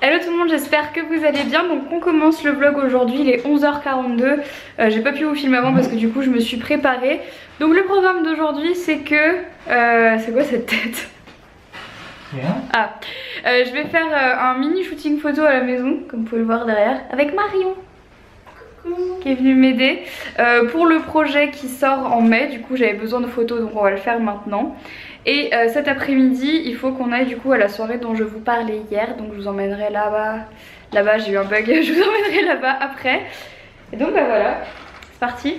Hello tout le monde, j'espère que vous allez bien. Donc on commence le vlog aujourd'hui, il est 11h42. J'ai pas pu vous filmer avant parce que du coup je me suis préparée. Donc le programme d'aujourd'hui c'est que... c'est quoi cette tête? Ah, je vais faire un mini shooting photo à la maison, comme vous pouvez le voir derrière, avec Marion qui est venue m'aider pour le projet qui sort en mai. Du coup j'avais besoin de photos donc on va le faire maintenant. Et cet après-midi il faut qu'on aille du coup à la soirée dont je vous parlais hier. Donc je vous emmènerai là-bas. Là-bas j'ai eu un bug, je vous emmènerai là-bas après. Et donc bah voilà, c'est parti.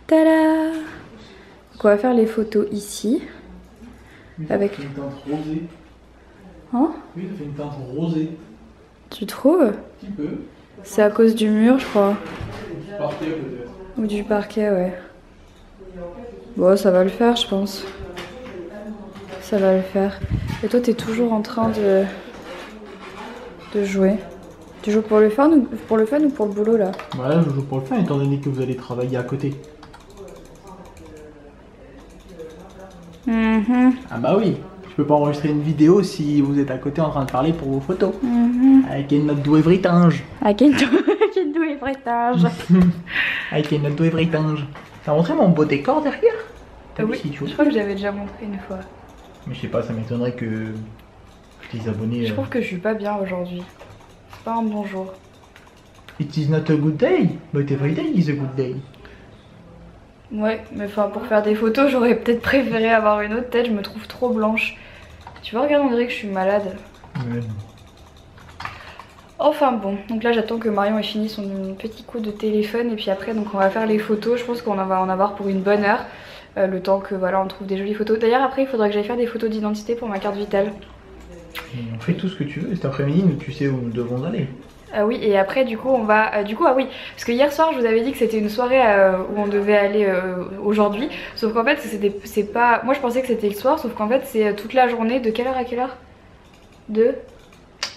Tada! Donc on va faire les photos ici. Avec une teinte rosée. Hein? Oui, ça fait une teinte rosée. Tu trouves? Un petit peu. C'est à cause du mur je crois. Du parquet peut-être. Ou du parquet, ouais. Bon, ça va le faire, je pense. Ça va le faire. Et toi, t'es toujours en train de jouer. Tu joues pour le fun ou pour le boulot là? Voilà, je joue pour le fun étant donné que vous allez travailler à côté. Ah bah oui, je peux pas enregistrer une vidéo si vous êtes à côté en train de parler pour vos photos. Avec une note douée vritange. Avec une douée vritange. Avec une note douée vritange. T'as montré mon beau décor derrière? Oui, je crois que j'avais déjà montré une fois. Mais je sais pas, ça m'étonnerait que les abonnés... Je trouve que je suis pas bien aujourd'hui. C'est pas un bon jour. It is not a good day, but every day is a good day. Ouais, mais enfin pour faire des photos, j'aurais peut-être préféré avoir une autre tête, je me trouve trop blanche. Tu vois, regarde, on dirait que je suis malade. Ouais. Enfin bon, donc là j'attends que Marion ait fini son petit coup de téléphone et puis après donc on va faire les photos. Je pense qu'on va en avoir pour une bonne heure, le temps que voilà on trouve des jolies photos. D'ailleurs après il faudra que j'aille faire des photos d'identité pour ma carte vitale. On fait tout ce que tu veux, cet après-midi nous tu sais où nous devons aller. Ah oui, et après du coup on va... ah oui, parce que hier soir je vous avais dit que c'était une soirée où on devait aller aujourd'hui. Sauf qu'en fait c'est pas... Moi je pensais que c'était le soir, sauf qu'en fait c'est toute la journée. De quelle heure à quelle heure?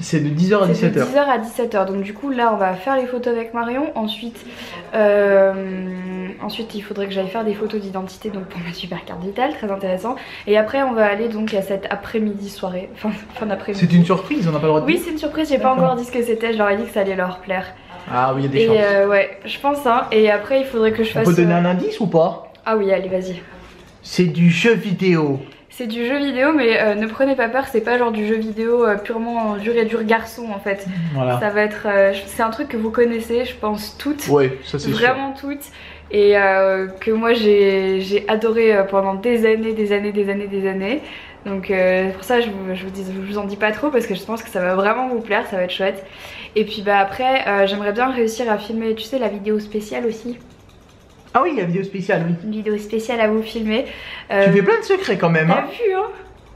C'est de 10h à 17h. De 10h à 17h. Donc du coup là on va faire les photos avec Marion. Ensuite il faudrait que j'aille faire des photos d'identité donc pour ma super carte vitale, très intéressant. Et après on va aller donc à cette après-midi soirée, fin d'après-midi. C'est une surprise, on n'a pas le droit de dire. Oui c'est une surprise, j'ai pas encore dit ce que c'était, je leur ai dit que ça allait leur plaire. Ah oui il y a des chances. Ouais je pense hein. Et après il faudrait que je fasse... On peut donner un indice ou pas? Ah oui allez vas-y. C'est du jeu vidéo. C'est du jeu vidéo mais ne prenez pas peur, c'est pas genre du jeu vidéo purement dur et dur garçon en fait. Voilà. Ça va être... c'est un truc que vous connaissez je pense toutes. Ouais ça c'est vraiment sûr. Toutes. Et que moi j'ai adoré pendant des années. Donc pour ça je vous en dis pas trop parce que je pense que ça va vraiment vous plaire, ça va être chouette. Et puis bah après j'aimerais bien réussir à filmer, tu sais, la vidéo spéciale aussi. Ah oui, la vidéo spéciale, oui. Une vidéo spéciale à vous filmer. Tu fais plein de secrets quand même. T'as vu hein?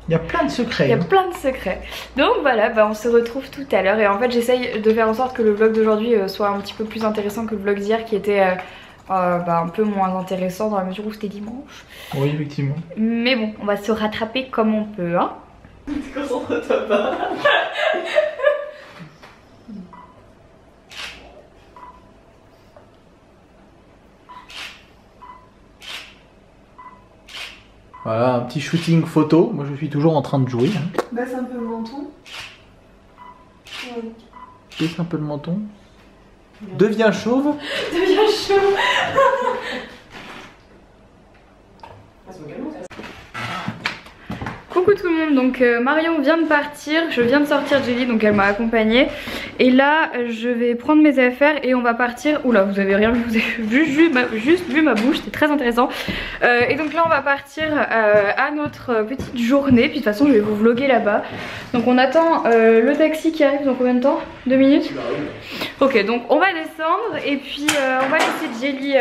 Il y a plein de secrets. Il y a plein de secrets. Donc voilà, bah on se retrouve tout à l'heure. Et en fait j'essaye de faire en sorte que le vlog d'aujourd'hui soit un petit peu plus intéressant que le vlog d'hier qui était un peu moins intéressant dans la mesure où c'était dimanche. Oui effectivement. Mais bon, on va se rattraper comme on peut hein. Concentre-toi pas. Voilà, un petit shooting photo. Moi je suis toujours en train de jouer. Baisse un peu le menton. Ouais. Baisse un peu le menton. Deviens chauve. Deviens chauve. Coucou tout le monde, donc Marion vient de partir, je viens de sortir de Jelly donc elle m'a accompagnée. Et là je vais prendre mes affaires et on va partir. Oula vous avez rien vu, vous avez juste vu ma bouche, c'était très intéressant. Et donc là on va partir à notre petite journée. Puis de toute façon je vais vous vlogger là-bas. Donc on attend le taxi qui arrive dans combien de temps? 2 minutes? Ok donc on va descendre et puis on va laisser Jelly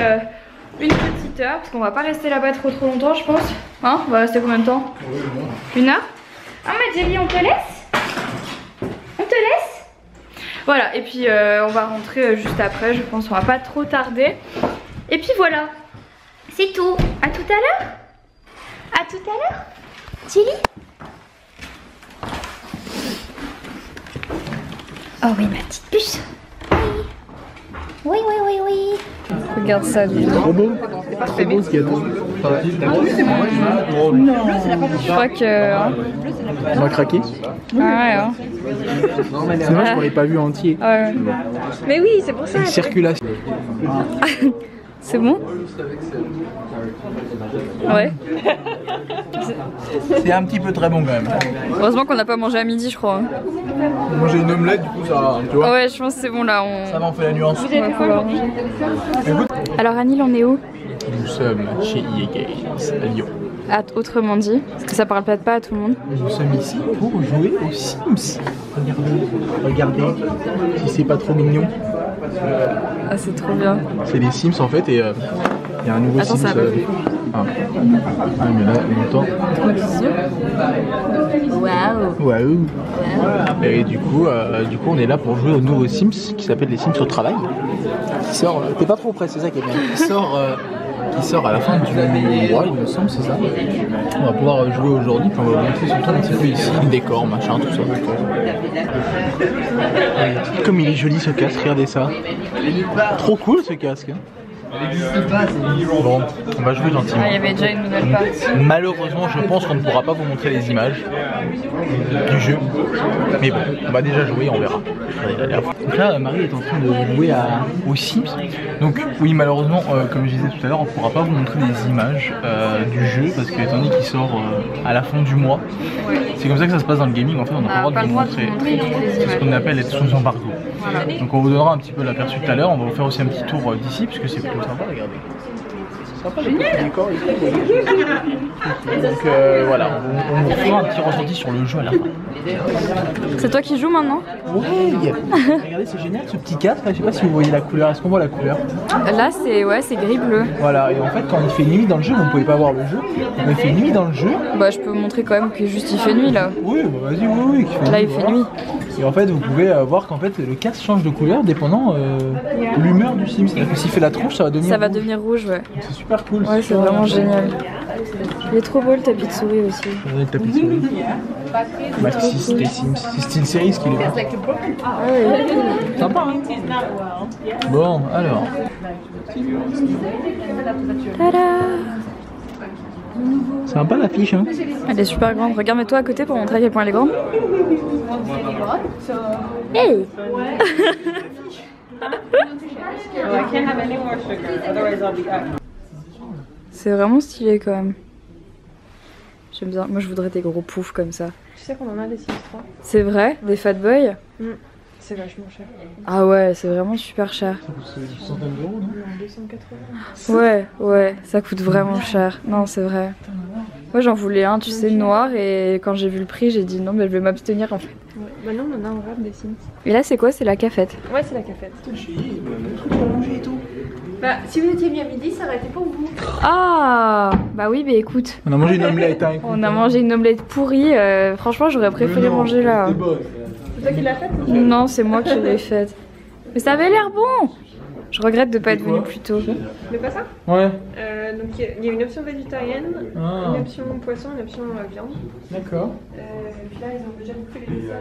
une petite heure parce qu'on va pas rester là-bas trop longtemps je pense. Hein? On va rester combien de temps? Une heure? Ah ma Jelly on te laisse? On te laisse? Voilà et puis on va rentrer juste après je pense, on va pas trop tarder. Et puis voilà, c'est tout. À tout à l'heure? À tout à l'heure? Jelly? Oh oui ma petite puce. Oui. Regarde ça, lui. Trop beau. Trop beau ce qu'il y a dedans. Non, je crois que... On va craquer. Ouais, hein. C'est dommage qu'on l'ait pas vu entier. Ouais. Mais oui, c'est pour ça. Une circulation. C'est bon? Ouais. C'est un petit peu très bon quand même. Heureusement qu'on n'a pas mangé à midi, je crois. Manger une omelette, du coup, ça, tu vois. Ouais, je pense que c'est bon là. Ça m'en fait la nuance. Alors, Anil, on est où? Nous sommes chez EA Games à Lyon. Autrement dit, parce que ça parle peut-être pas à tout le monde. Nous sommes ici pour jouer aux Sims. Regardez si c'est pas trop mignon. Ah, c'est trop bien. C'est des Sims en fait et il y a un nouveau Attends, Sims. ça va. Ah mais là, longtemps. Waouh. Waouh. Et du coup, on est là pour jouer au nouveau Sims qui s'appelle les Sims au travail. Qui sort. T'es pas trop près, c'est ça qui est bien. Qui sort à la fin du mois, il me semble, c'est ça. On va pouvoir jouer aujourd'hui, puis on va vous montrer surtout un petit peu ici le décor, machin, tout ça. Comme il est joli ce casque, regardez ça. Trop cool ce casque. Bon, on va jouer gentiment. Ah, il y avait déjà une nouvelle partie. Malheureusement, je pense qu'on ne pourra pas vous montrer les images du jeu. Mais bon, on va déjà jouer, on verra. Donc là, Marie est en train de jouer aux Sims. Donc oui, malheureusement, comme je disais tout à l'heure, on ne pourra pas vous montrer les images du jeu parce que étant donné qu'il sort à la fin du mois, c'est comme ça que ça se passe dans le gaming. En fait, on n'a pas le droit de vous montrer. C'est ce qu'on appelle être sous embargo. Voilà. Donc on vous donnera un petit peu l'aperçu tout à l'heure. On va vous faire aussi un petit tour d'ici puisque c'est plutôt sympa, regardez. C'est sympa les petits décors ici. Donc voilà, on vous fera un petit ressenti sur le jeu à la fin. C'est toi qui joues maintenant? Ouais, regardez, c'est génial ce petit casque. Je sais pas si vous voyez la couleur. Est-ce qu'on voit la couleur? Là, c'est gris-bleu. Voilà, et en fait, quand il fait nuit dans le jeu, vous ne pouvez pas voir le jeu. Quand il fait nuit dans le jeu. Bah, je peux vous montrer quand même que juste il fait nuit là. Oui, bah vas-y, oui. Là, il fait nuit. Et en fait, vous pouvez voir qu'en fait, le casque change de couleur dépendant l'humeur du sim. C'est-à-dire que s'il fait la tronche, ça va devenir rouge. Ça va devenir rouge, ouais. C'est super cool. Ouais, c'est vraiment génial. Il est trop beau le tapis de souris aussi. Le tapis de souris. Maxis, les Sims. C'est style série ce qu'il est. Ah ouais. Sympa, hein. Bon, alors. Tada! Sympa l'affiche, hein. Elle est super grande. Regarde-toi à côté pour montrer à quel point elle est grande. Hey! C'est vraiment stylé quand même. J'aime bien. Moi je voudrais des gros poufs comme ça. Tu sais qu'on en a des Sims 3. C'est vrai? Des fat boys? C'est vachement cher. Ah ouais, c'est vraiment super cher. Ça coûte une centaine d'euros, non? 280. Ouais, ça coûte vraiment cher. Non, c'est vrai. Moi j'en voulais un, tu sais, noir, et quand j'ai vu le prix, j'ai dit non, mais je vais m'abstenir en fait. Ouais. Bah non, on en a un rap des Sims. Et là, c'est quoi? C'est la cafette. Ouais, c'est la cafette. Bah, si vous étiez venu à midi, ça aurait été pour vous. Ah! Bah oui, mais écoute. On a mangé une omelette, hein. On a mangé une omelette pourrie. Franchement, j'aurais préféré manger là. C'est toi qui l'as faite? Non, c'est moi qui l'ai faite. Mais ça avait l'air bon! Je regrette de pas être venue plus tôt. Mais pas ça? Ouais. Donc il y a une option végétarienne, une option poisson, une option viande. D'accord. Puis là, ils ont déjà bouffé les desserts.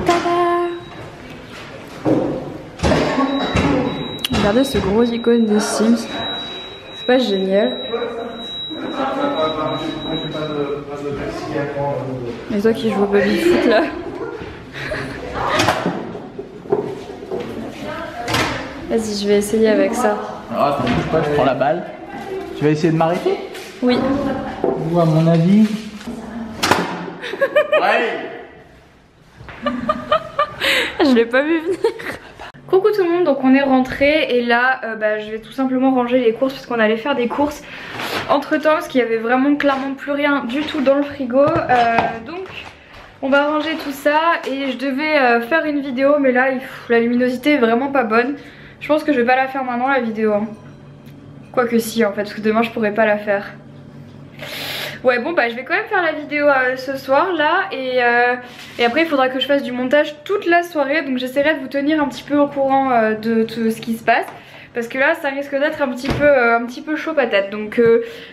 Tada! Regardez ce gros icône des Sims. C'est pas génial? Et toi qui joues au baby foot là? Vas-y, je vais essayer avec ça. Alors attends, bouge pas, je prends la balle. Tu vas essayer de m'arrêter? Oui. Ou à mon avis. Ouais. Je l'ai pas vu venir. Coucou tout le monde, donc on est rentré et là je vais tout simplement ranger les courses parce qu'on allait faire des courses entre temps parce qu'il y avait vraiment clairement plus rien du tout dans le frigo. Donc on va ranger tout ça et je devais faire une vidéo mais là la luminosité est vraiment pas bonne. Je pense que je vais pas la faire maintenant la vidéo. Hein. Quoique si en fait parce que demain je pourrais pas la faire. Ouais bon je vais quand même faire la vidéo ce soir là et après il faudra que je fasse du montage toute la soirée. Donc j'essaierai de vous tenir un petit peu au courant de tout ce qui se passe. Parce que là ça risque d'être un petit peu chaud patate. Donc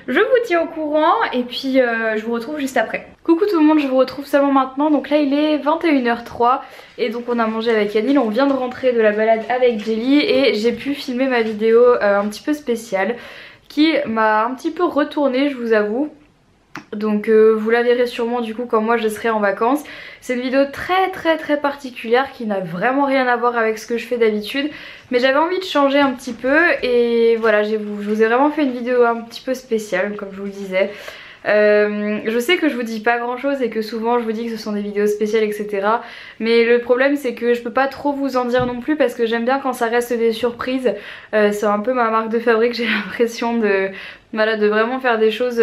je vous tiens au courant et puis je vous retrouve juste après. Coucou tout le monde, je vous retrouve seulement maintenant. Donc là il est 21h03 et donc on a mangé avec Anil. On vient de rentrer de la balade avec Jelly et j'ai pu filmer ma vidéo un petit peu spéciale qui m'a un petit peu retournée, je vous avoue. Donc vous la verrez sûrement du coup quand moi je serai en vacances. C'est une vidéo très particulière qui n'a vraiment rien à voir avec ce que je fais d'habitude. Mais j'avais envie de changer un petit peu et voilà, je vous ai vraiment fait une vidéo un petit peu spéciale comme je vous le disais. Je sais que je vous dis pas grand chose et que souvent je vous dis que ce sont des vidéos spéciales etc. Mais le problème c'est que je peux pas trop vous en dire non plus parce que j'aime bien quand ça reste des surprises. C'est un peu ma marque de fabrique, j'ai l'impression de vraiment faire des choses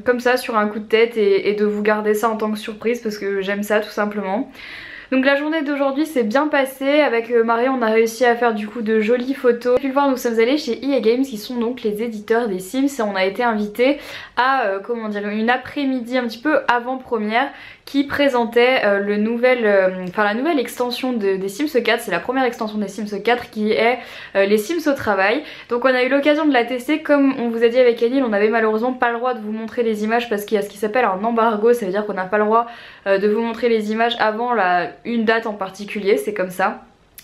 comme ça sur un coup de tête et de vous garder ça en tant que surprise parce que j'aime ça tout simplement. Donc la journée d'aujourd'hui s'est bien passée, avec Marie on a réussi à faire du coup de jolies photos. Vous avez pu le voir, nous sommes allés chez EA Games qui sont donc les éditeurs des Sims et on a été invités à comment dire, une après-midi un petit peu avant-première qui présentait la nouvelle extension des Sims 4, c'est la première extension des Sims 4 qui est les Sims au travail. Donc on a eu l'occasion de la tester, comme on vous a dit avec Anil, on avait malheureusement pas le droit de vous montrer les images parce qu'il y a ce qui s'appelle un embargo, ça veut dire qu'on n'a pas le droit de vous montrer les images avant une date en particulier, c'est comme ça.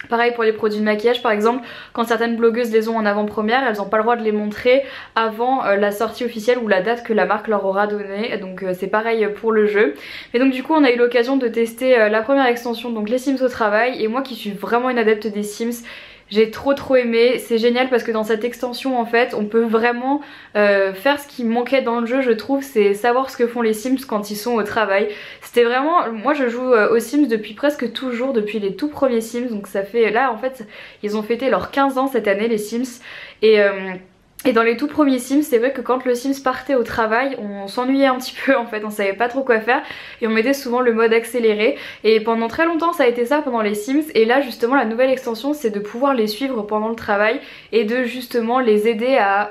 Pareil pour les produits de maquillage par exemple, quand certaines blogueuses les ont en avant-première, elles n'ont pas le droit de les montrer avant la sortie officielle ou la date que la marque leur aura donnée, donc c'est pareil pour le jeu. Mais donc du coup on a eu l'occasion de tester la première extension, donc les Sims au travail, et moi qui suis vraiment une adepte des Sims, j'ai trop aimé. C'est génial parce que dans cette extension en fait on peut vraiment faire ce qui manquait dans le jeu je trouve, c'est savoir ce que font les Sims quand ils sont au travail. C'était vraiment, moi je joue aux Sims depuis presque toujours, depuis les tout premiers Sims, donc ça fait, là en fait ils ont fêté leurs 15 ans cette année les Sims et dans les tout premiers Sims, c'est vrai que quand le Sims partait au travail, on s'ennuyait un petit peu en fait, on savait pas trop quoi faire et on mettait souvent le mode accéléré. Et pendant très longtemps ça a été ça pendant les Sims, et là justement la nouvelle extension c'est de pouvoir les suivre pendant le travail et de justement les aider à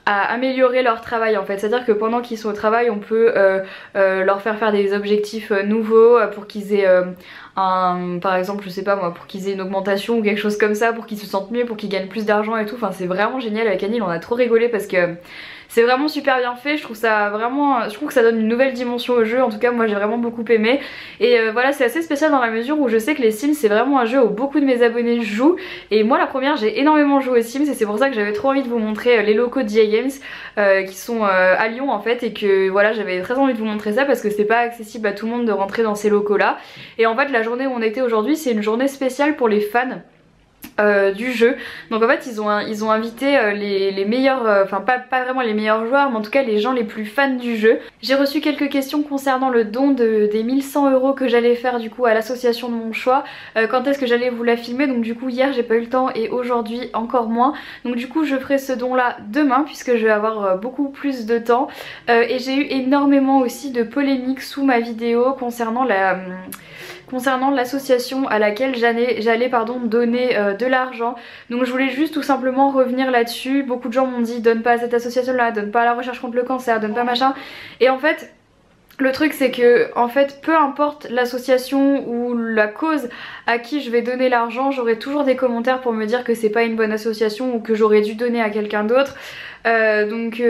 à améliorer leur travail en fait. C'est à dire que pendant qu'ils sont au travail on peut leur faire des objectifs nouveaux pour qu'ils aient par exemple je sais pas moi, pour qu'ils aient une augmentation ou quelque chose comme ça, pour qu'ils se sentent mieux, pour qu'ils gagnent plus d'argent et tout. Enfin c'est vraiment génial, avec Anil on a trop rigolé parce que c'est vraiment super bien fait, je trouve ça vraiment, je trouve que ça donne une nouvelle dimension au jeu. En tout cas moi j'ai vraiment beaucoup aimé et voilà, c'est assez spécial dans la mesure où je sais que les Sims c'est vraiment un jeu où beaucoup de mes abonnés jouent, et moi la première j'ai énormément joué aux Sims et c'est pour ça que j'avais trop envie de vous montrer les locaux d'EA Games qui sont à Lyon en fait, et que voilà j'avais très envie de vous montrer ça parce que c'est pas accessible à tout le monde de rentrer dans ces locaux là. Et en fait la journée où on était aujourd'hui c'est une journée spéciale pour les fans du jeu. Donc en fait ils ont invité les meilleurs, enfin pas vraiment les meilleurs joueurs, mais en tout cas les gens les plus fans du jeu. J'ai reçu quelques questions concernant le don des 1100 € que j'allais faire du coup à l'association de mon choix, quand est-ce que j'allais vous la filmer. Donc du coup hier j'ai pas eu le temps et aujourd'hui encore moins, donc du coup je ferai ce don là demain puisque je vais avoir beaucoup plus de temps. Et j'ai eu énormément aussi de polémiques sous ma vidéo concernant l'association à laquelle j'allais donner de l'argent. Donc je voulais juste tout simplement revenir là-dessus. Beaucoup de gens m'ont dit donne pas à cette association là, donne pas à la recherche contre le cancer, donne pas machin. Et en fait le truc c'est que en fait peu importe l'association ou la cause à qui je vais donner l'argent, j'aurai toujours des commentaires pour me dire que c'est pas une bonne association ou que j'aurais dû donner à quelqu'un d'autre. Donc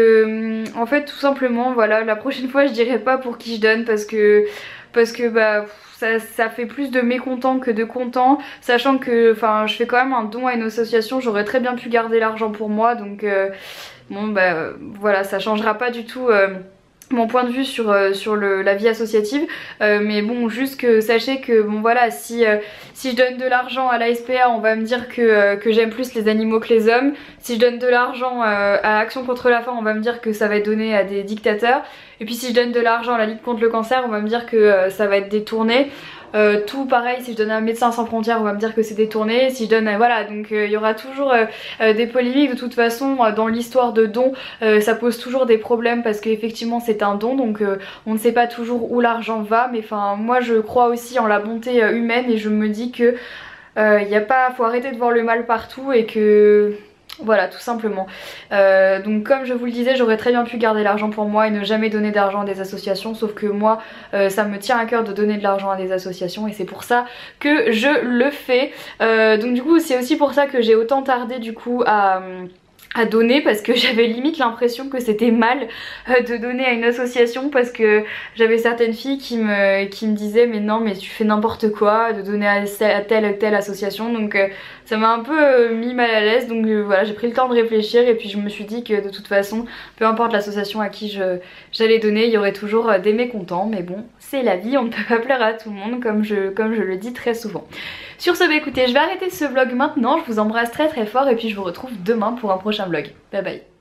en fait tout simplement voilà, la prochaine fois je dirai pas pour qui je donne parce que bah ça fait plus de mécontents que de contents, sachant que enfin je fais quand même un don à une association, j'aurais très bien pu garder l'argent pour moi, donc bon bah voilà, ça changera pas du tout mon point de vue sur la vie associative, mais bon juste que sachez que bon voilà, si je donne de l'argent à la SPA on va me dire que j'aime plus les animaux que les hommes, si je donne de l'argent à Action contre la faim on va me dire que ça va être donné à des dictateurs, et puis si je donne de l'argent à la lutte contre le cancer on va me dire que ça va être détourné. Tout pareil, si je donne à Médecins sans frontières on va me dire que c'est détourné, si je donne voilà, donc il y aura toujours des polémiques. De toute façon dans l'histoire de dons ça pose toujours des problèmes parce qu'effectivement c'est un don, donc on ne sait pas toujours où l'argent va, mais enfin moi je crois aussi en la bonté humaine et je me dis que faut arrêter de voir le mal partout et que voilà tout simplement. Donc comme je vous le disais j'aurais très bien pu garder l'argent pour moi et ne jamais donner d'argent à des associations, sauf que moi ça me tient à cœur de donner de l'argent à des associations et c'est pour ça que je le fais. Donc du coup c'est aussi pour ça que j'ai autant tardé du coup à à donner parce que j'avais limite l'impression que c'était mal de donner à une association parce que j'avais certaines filles qui me disaient mais non mais tu fais n'importe quoi de donner à telle ou telle association, donc ça m'a un peu mis mal à l'aise, donc voilà, j'ai pris le temps de réfléchir et puis je me suis dit que de toute façon peu importe l'association à qui j'allais donner, il y aurait toujours des mécontents, mais bon c'est la vie, on ne peut pas plaire à tout le monde comme je le dis très souvent. Sur ce, bah écoutez, je vais arrêter ce vlog maintenant, je vous embrasse très très fort et puis je vous retrouve demain pour un prochain vlog. Bye bye.